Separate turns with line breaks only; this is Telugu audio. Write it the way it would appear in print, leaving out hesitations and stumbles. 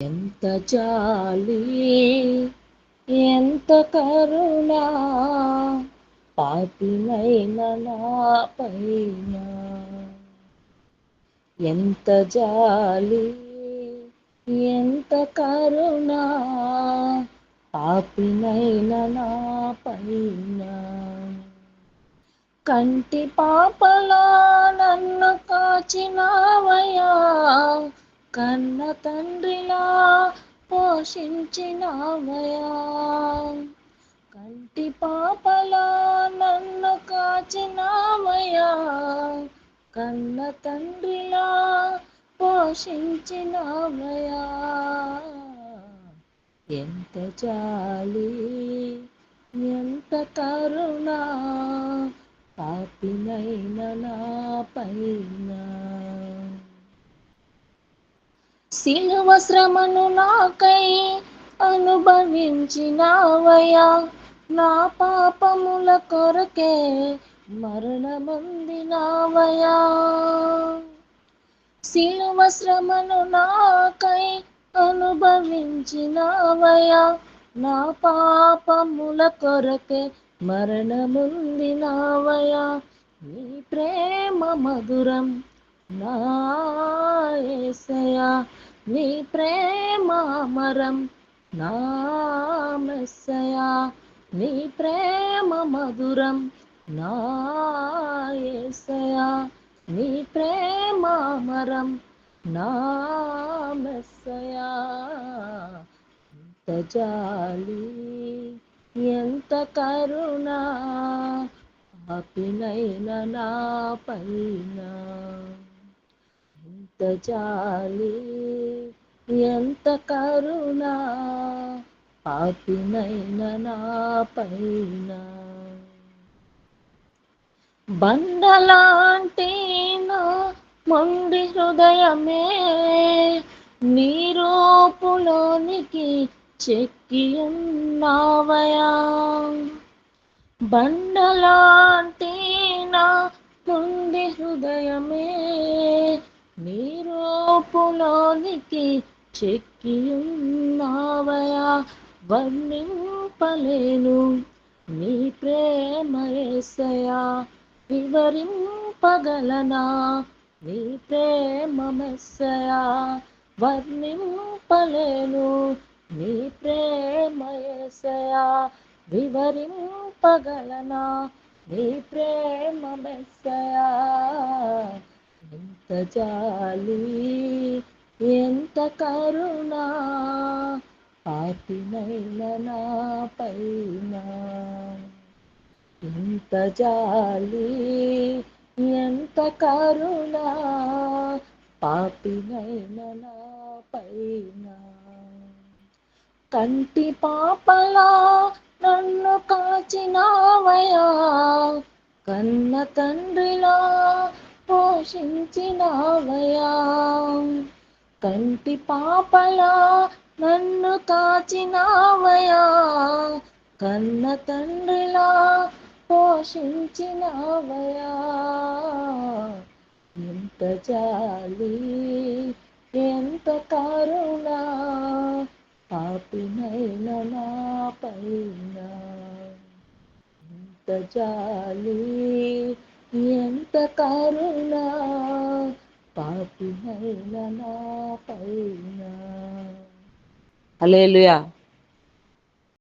ఎంత జాలి ఎంత కరుణ పాపినైన నా పైన. ఎంత జాలి ఎంత కరుణ పాపినైన నా పైన. కంటి పాపలా నన్ను కాచినావయ్యా, కన్న తండ్రిలా పోషించినావయ్యా. కంటి పాపలా నన్ను కాచినావయ్యా, కన్న తండ్రిలా పోషించినావయ్యా. ఎంత జాలి ఎంత కరుణ పాపినైన నా పైన. సిలువ శ్రమను నాకై అనుభవించినావయ్యా, నా పాపముల కొరకే మరణమొందినావయ్యా. సిలువ శ్రమను నాకై అనుభవించినావయ్యా, నా పాపముల కొరకే మరణమొందినావయ్యా. నీ ప్రేమ మధురం నా యేసయ్యా, నీ ప్రేమ అమరం నా మెస్సయ్యా. నీ ప్రేమ మధురం నా యేసయ్యా, నీ ప్రేమ అమరం నా మెస్సయ్యా. ఎంత జాలి ఎంత కరుణ పాపినైన నా పైన. ఎంత జాలి ఎంత కరుణ పాపినైన నా పైన. బండలాంటి నా మొండి హృదయమే నీ రూపులోనికి చెక్కి ఉన్నావయ్యా. బండలాంటి నా మొండి హృదయమే నీ రూపులోనికి చెక్కి ఉన్నావయ్యా. వర్ణింపలేను నీ ప్రేమ యేసయ్యా, వివరింపగలనా నీ ప్రేమ మెస్సయ్యా. వర్ణింపలేను నీ ప్రేమ యేసయ్యా, వివరింపగలనా నీ ప్రేమ మెస్సయ్యా. ఎంత జాలి ఎంత కరుణ పాపినైన నా పైన. ఎంత జాలి ఎంత కరుణ పాపినైన నా పైన. కంటి పాపలా నన్ను కాచినావయ్యా, కన్న తండ్రిలా పోషించినావయ్యా. కంటి పాపలా నన్ను కాచినావయ్యా, కన్న తండ్రిలా పోషించినావయ్యా. ఎంత జాలి ఎంత కరుణ పాపినైన నా పైన. ఎంత జాలి ఎంత కరుణ పాపినైన నా పైన. హల్లెలూయా.